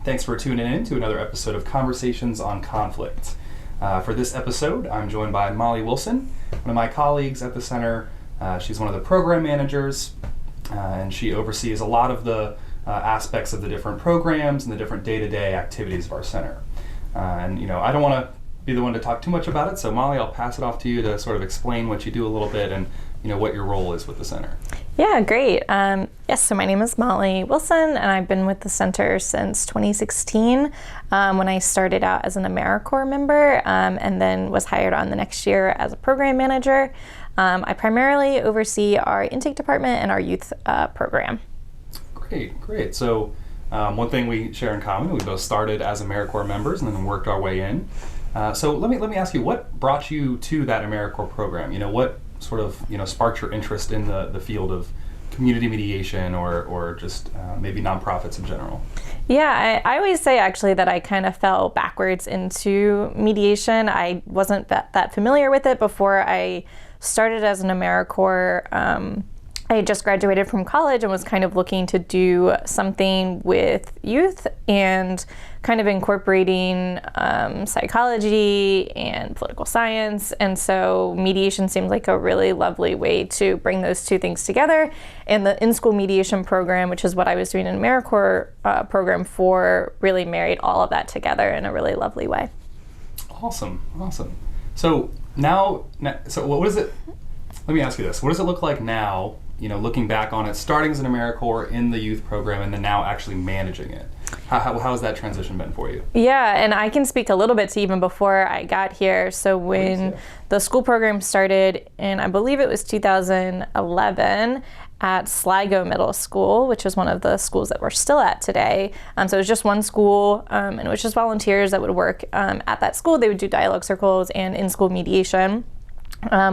Thanks for tuning in to another episode of Conversations on Conflict. For this episode, I'm joined by Molly Wilson, one of my colleagues at the center. She's one of the program managers, and she oversees a lot of the aspects of the different programs and the different day-to-day activities of our center. I don't want to be the one to talk too much about it, so Molly, I'll pass it off to you to sort of explain what you do a little bit and what your role is with the center. Yeah, great. Yes, so my name is Molly Wilson, and I've been with the center since 2016 when I started out as an AmeriCorps member and then was hired on the next year as a program manager. I primarily oversee our intake department and our youth program. Great. So one thing we share in common, we both started as AmeriCorps members and then worked our way in. So let me ask you, what brought you to that AmeriCorps program? What sort of sparked your interest in the field of community mediation or just maybe nonprofits in general? Yeah, I always say actually that I kind of fell backwards into mediation. I wasn't that familiar with it before I started as an AmeriCorps. I had just graduated from college and was kind of looking to do something with youth and kind of incorporating psychology and political science. And so mediation seemed like a really lovely way to bring those two things together. And the InSchool Mediation program, which is what I was doing in AmeriCorps program for, really married all of that together in a really lovely way. Awesome. So what is it? Let me ask you this. What does it look like now, looking back on it, starting as an AmeriCorps in the youth program and then now actually managing it? How has that transition been for you? Yeah, and I can speak a little bit to even before I got here. So when the school program started in, I believe it was 2011, at Sligo Middle School, which is one of the schools that we're still at today. So it was just one school, and it was just volunteers that would work at that school. They would do dialogue circles and in-school mediation.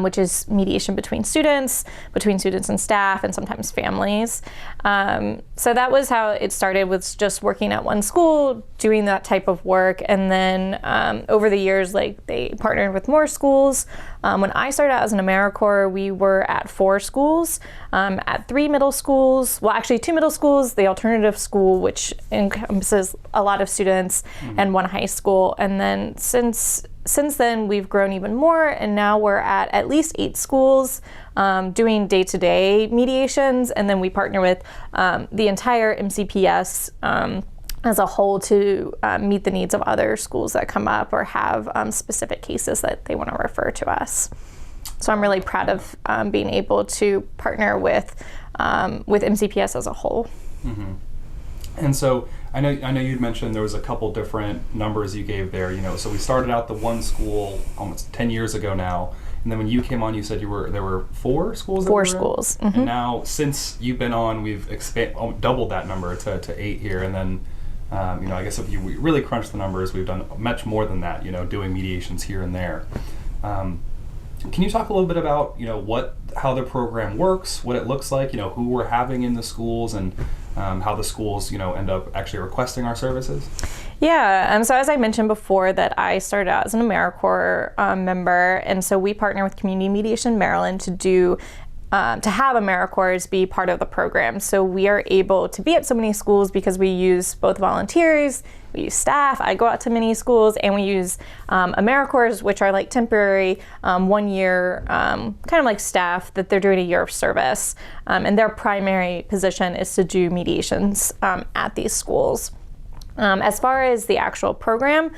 Which is mediation between students and staff, and sometimes families. So that was how it started, with just working at one school, doing that type of work. And then over the years, they partnered with more schools. When I started out as an AmeriCorps, we were at 4 schools, at 3 middle schools, well, actually 2 middle schools, the alternative school, which encompasses a lot of students, and 1 high school. And then since then, we've grown even more, and now we're at least 8 schools doing day-to-day mediations, and then we partner with the entire MCPS as a whole to meet the needs of other schools that come up or have specific cases that they want to refer to us. So I'm really proud of being able to partner with MCPS as a whole. Mm-hmm. And so I know you'd mentioned there was a couple different numbers you gave there. So we started out the one school almost 10 years ago now, and then when you came on, you said there were 4 schools. 4 schools. Mm-hmm. And now since you've been on, we've doubled that number to 8 here, and then I guess if you really crunch the numbers, we've done much more than that. Doing mediations here and there. Can you talk a little bit about how the program works, what it looks like, who we're having in the schools, and how the schools end up actually requesting our services? Yeah, so as I mentioned before, that I started out as an AmeriCorps member, and so we partner with Community Mediation Maryland to have AmeriCorps be part of the program. So we are able to be at so many schools because we use both volunteers, we use staff. I go out to many schools, and we use AmeriCorps, which are like temporary 1 year, kind of like staff that they're doing a year of service. And their primary position is to do mediations at these schools. As far as the actual program,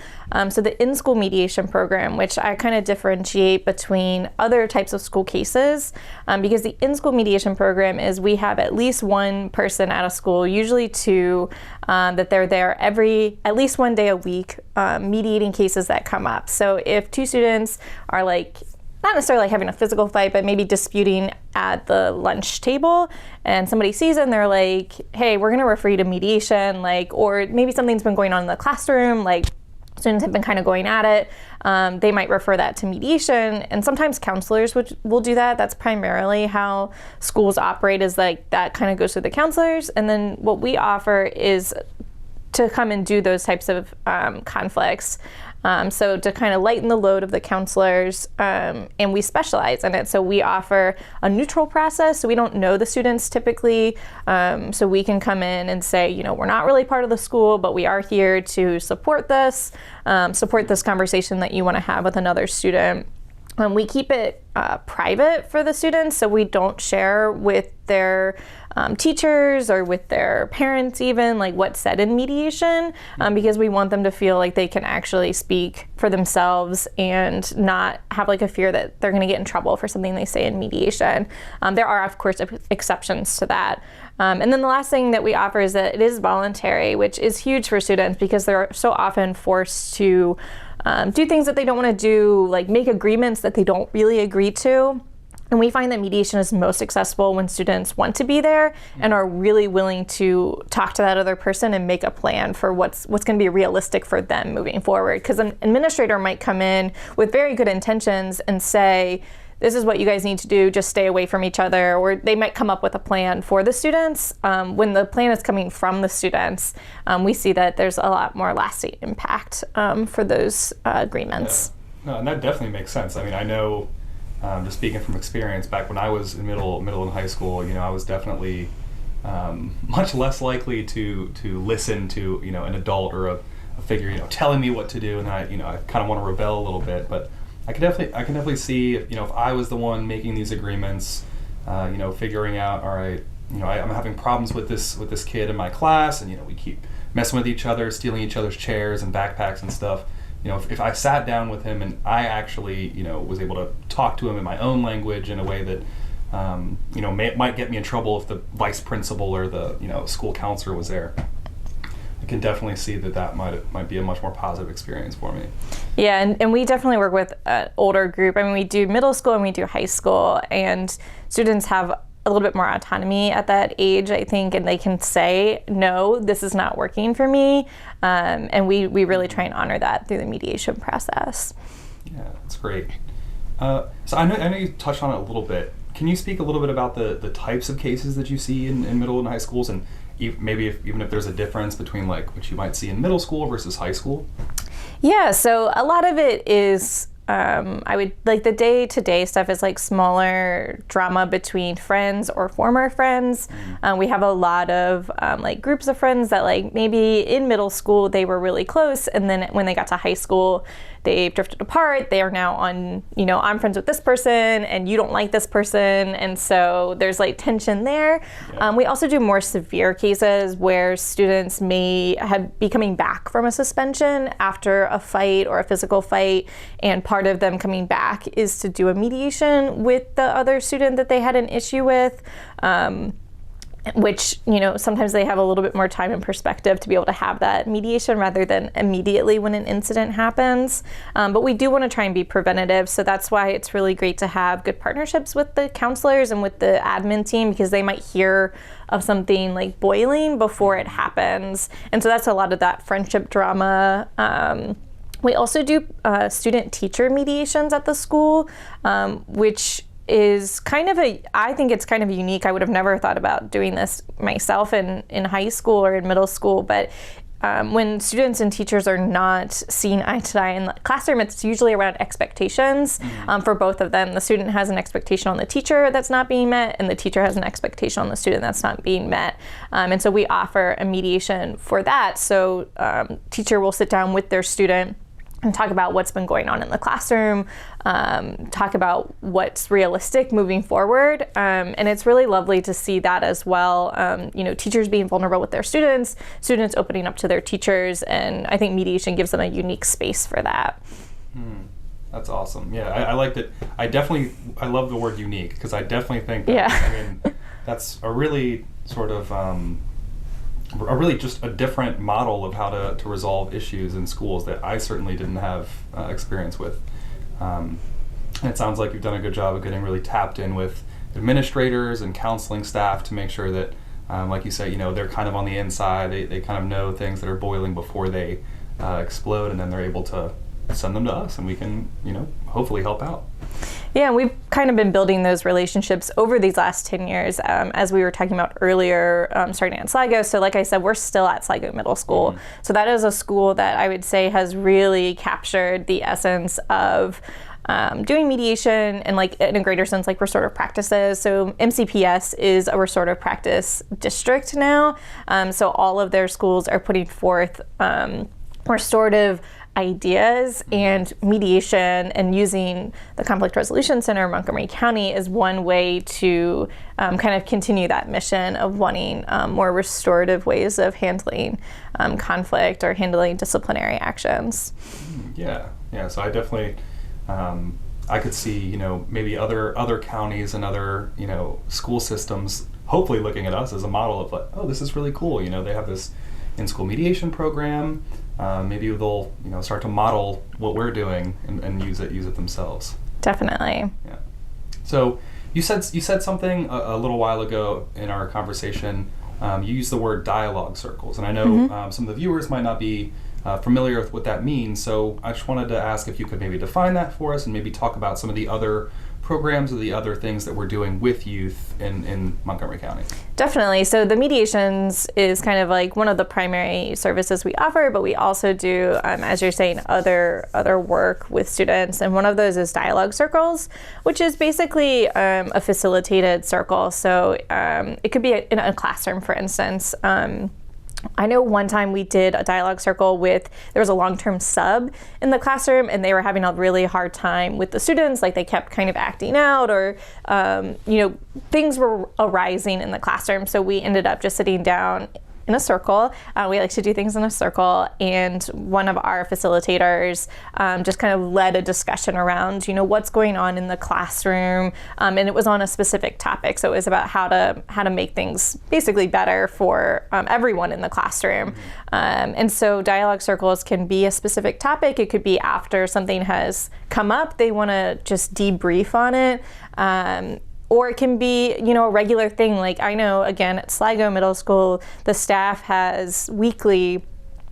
so the in-school mediation program, which I kind of differentiate between other types of school cases, because the in-school mediation program is we have at least one person at a school, usually 2, that they're there at least 1 day a week, mediating cases that come up. So if 2 students are not necessarily having a physical fight, but maybe disputing at the lunch table, and somebody sees it and they're like, hey, we're going to refer you to mediation, or maybe something's been going on in the classroom, students have been kind of going at it, they might refer that to mediation, and sometimes counselors will do that. That's primarily how schools operate, is that kind of goes through the counselors, and then what we offer is to come and do those types of conflicts. So to kind of lighten the load of the counselors, and we specialize in it. So we offer a neutral process. So we don't know the students typically. So we can come in and say, we're not really part of the school, but we are here to support this conversation that you want to have with another student. We keep it private for the students, so we don't share with their teachers or with their parents even, like what's said in mediation, because we want them to feel like they can actually speak for themselves and not have like a fear that they're going to get in trouble for something they say in mediation. There are, of course, exceptions to that. And then the last thing that we offer is that it is voluntary, which is huge for students because they're so often forced to do things that they don't want to do, like make agreements that they don't really agree to. And we find that mediation is most successful when students want to be there and are really willing to talk to that other person and make a plan for what's going to be realistic for them moving forward. Because an administrator might come in with very good intentions and say, this is what you guys need to do, just stay away from each other, or they might come up with a plan for the students. When the plan is coming from the students, we see that there's a lot more lasting impact for those agreements. Yeah. No, and that definitely makes sense. I mean, I know, just speaking from experience, back when I was in middle and high school, I was definitely much less likely to listen to an adult or a figure telling me what to do, and I kind of want to rebel a little bit, but I can definitely see if I was the one making these agreements, figuring out, all right, I'm having problems with this kid in my class, and we keep messing with each other, stealing each other's chairs and backpacks and stuff. If I sat down with him and I actually was able to talk to him in my own language in a way that might get me in trouble if the vice principal or the school counselor was there, I can definitely see that might be a much more positive experience for me. Yeah, and we definitely work with an older group. I mean, we do middle school and we do high school, and students have a little bit more autonomy at that age, I think, and they can say, no, this is not working for me, and we really try and honor that through the mediation process. Yeah, that's great. So I know you touched on it a little bit. Can you speak a little bit about the types of cases that you see in middle and high schools, and maybe even if there's a difference between like what you might see in middle school versus high school? Yeah, so a lot of it is, I would like the day-to-day stuff is like smaller drama between friends or former friends. We have a lot of like groups of friends that like maybe in middle school they were really close, and then when they got to high school, they've drifted apart. They are now on, I'm friends with this person and you don't like this person. And so there's like tension there. Yeah. We also do more severe cases where students may be coming back from a suspension after a fight or a physical fight. And part of them coming back is to do a mediation with the other student that they had an issue with. Which, sometimes they have a little bit more time and perspective to be able to have that mediation rather than immediately when an incident happens. But we do want to try and be preventative. So that's why it's really great to have good partnerships with the counselors and with the admin team, because they might hear of something like boiling before it happens. And so that's a lot of that friendship drama. We also do student-teacher mediations at the school, which is I think it's kind of unique. I would have never thought about doing this myself in high school or in middle school, but when students and teachers are not seeing eye to eye in the classroom, it's usually around expectations for both of them. The student has an expectation on the teacher that's not being met, and the teacher has an expectation on the student that's not being met. And so we offer a mediation for that. So teacher will sit down with their student and talk about what's been going on in the classroom, talk about what's realistic moving forward. And it's really lovely to see that as well. Teachers being vulnerable with their students opening up to their teachers. And I think mediation gives them a unique space for that. That's awesome. Yeah, I like that. I love the word unique, because I definitely think that, that's a really sort of, just a different model of how to resolve issues in schools that I certainly didn't have experience with. And it sounds like you've done a good job of getting really tapped in with administrators and counseling staff to make sure that, like you say, they're kind of on the inside. They kind of know things that are boiling before they explode, and then they're able to send them to us, and we can, hopefully help out. Yeah, we've kind of been building those relationships over these last 10 years, as we were talking about earlier, starting at Sligo. So like I said, we're still at Sligo Middle School. So that is a school that I would say has really captured the essence of doing mediation and like in a greater sense, like restorative practices. So MCPS is a restorative practice district now. So all of their schools are putting forth restorative ideas, and mediation and using the Conflict Resolution Center in Montgomery County is one way to kind of continue that mission of wanting more restorative ways of handling conflict or handling disciplinary actions. Yeah. So I definitely, I could see, maybe other counties and other, school systems hopefully looking at us as a model of like, oh, this is really cool. They have this InSchool Mediation program. Maybe they'll start to model what we're doing and use it themselves. Definitely. Yeah. So you said something a little while ago in our conversation. You used the word dialogue circles, and I know some of the viewers might not be familiar with what that means. So I just wanted to ask if you could maybe define that for us and maybe talk about some of the other programs or the other things that we're doing with youth in Montgomery County. Definitely. So the mediations is kind of like one of the primary services we offer, but we also do, as you're saying, other work with students. And one of those is dialogue circles, which is basically a facilitated circle. So it could be in a classroom, for instance. I know one time we did a dialogue circle there was a long-term sub in the classroom, and they were having a really hard time with the students. Like they kept kind of acting out, or, things were arising in the classroom. So we ended up just sitting down in a circle. We like to do things in a circle, and one of our facilitators just kind of led a discussion around, what's going on in the classroom, and it was on a specific topic. So it was about how to make things basically better for everyone in the classroom. And so dialogue circles can be a specific topic. It could be after something has come up, they want to just debrief on it. Or it can be, a regular thing. Like I know, again, at Sligo Middle School, the staff has weekly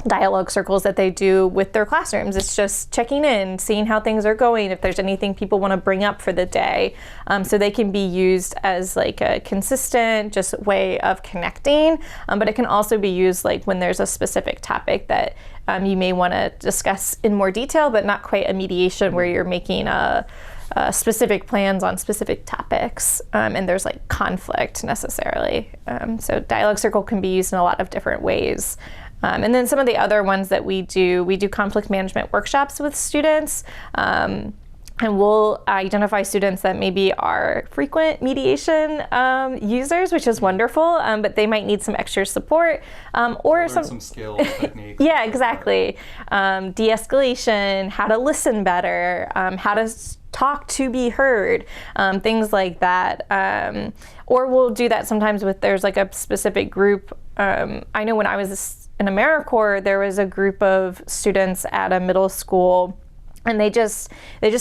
dialogue circles that they do with their classrooms. It's just checking in, seeing how things are going, if there's anything people want to bring up for the day. So they can be used as like a consistent just way of connecting. But it can also be used like when there's a specific topic that you may want to discuss in more detail, but not quite a mediation where you're making specific plans on specific topics, and there's like conflict necessarily. So dialogue circle can be used in a lot of different ways. And then some of the other ones that we do conflict management workshops with students. And we'll identify students that maybe are frequent mediation users, which is wonderful, but they might need some extra support. Or some skills, techniques. Yeah, exactly. De-escalation, how to listen better, how to talk to be heard, things like that. Or we'll do that sometimes there's like a specific group. I know when I was in AmeriCorps, there was a group of students at a middle school, and they just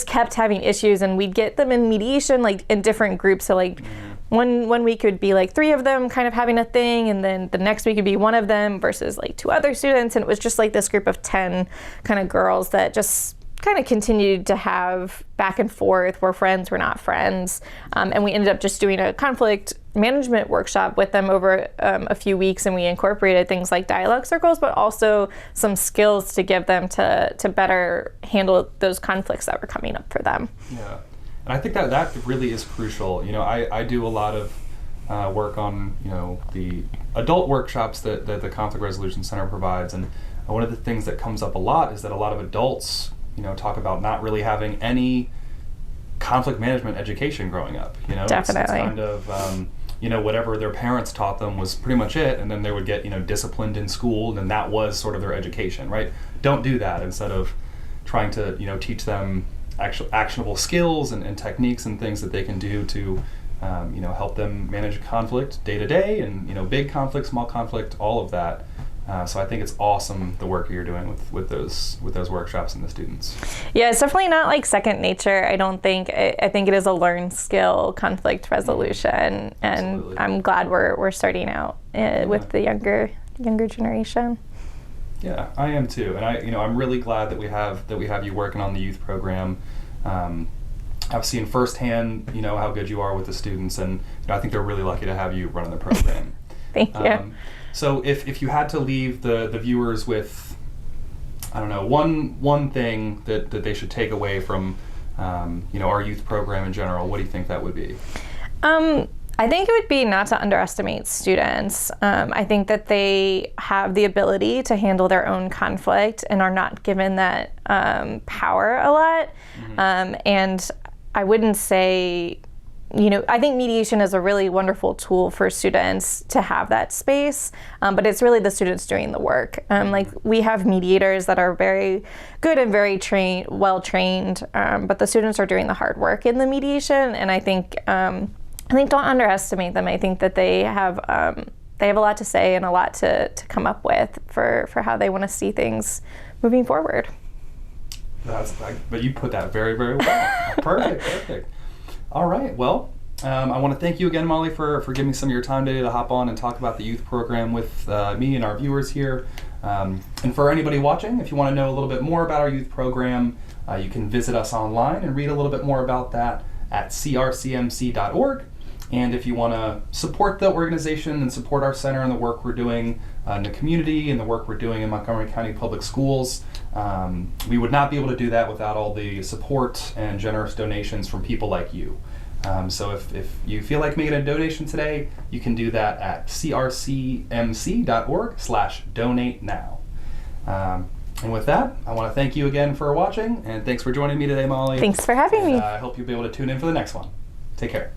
kept having issues, and we'd get them in mediation like in different groups. So like one week it would be like 3 of them kind of having a thing, and then the next week it'd be 1 of them versus like 2 other students, and it was just like this group of 10 kind of girls that just kind of continued to have back and forth. We're friends, we're not friends. And we ended up just doing a conflict management workshop with them over a few weeks, and we incorporated things like dialogue circles, but also some skills to give them to better handle those conflicts that were coming up for them. Yeah, and I think that really is crucial. I do a lot of work on, the adult workshops that the Conflict Resolution Center provides, and one of the things that comes up a lot is that a lot of adults talk about not really having any conflict management education growing up. Definitely. It's kind of, whatever their parents taught them was pretty much it, and then they would get, disciplined in school, and that was sort of their education, right? Don't do that. Instead of trying to, teach them actionable skills and techniques and things that they can do to, help them manage conflict day to day, and, big conflict, small conflict, all of that. So I think it's awesome the work you're doing with those workshops and the students. Yeah, it's definitely not like second nature. I don't think. I think it is a learned skill, conflict resolution, and absolutely. I'm glad we're starting out with the younger generation. Yeah, I am too, and I'm really glad that we have you working on the youth program. I've seen firsthand, how good you are with the students, and I think they're really lucky to have you running the program. Thank you. So if you had to leave the viewers with, I don't know, one thing that they should take away from, our youth program in general, what do you think that would be? I think it would be not to underestimate students. I think that they have the ability to handle their own conflict and are not given that power a lot. And I wouldn't say, I think mediation is a really wonderful tool for students to have that space, but it's really the students doing the work. Like we have mediators that are very good and very well trained, but the students are doing the hard work in the mediation, and I think don't underestimate them. I think that they have a lot to say and a lot to come up with for how they want to see things moving forward. But you put that very, very well. Perfect. All right. Well, I want to thank you again, Molly, for giving me some of your time today to hop on and talk about the youth program with me and our viewers here. And for anybody watching, if you want to know a little bit more about our youth program, you can visit us online and read a little bit more about that at crcmc.org. And if you want to support the organization and support our center and the work we're doing in the community and the work we're doing in Montgomery County Public Schools, we would not be able to do that without all the support and generous donations from people like you. So if you feel like making a donation today, you can do that at crcmc.org/donate now. And with that, I want to thank you again for watching, and thanks for joining me today, Molly. Thanks for having me. I hope you'll be able to tune in for the next one. Take care.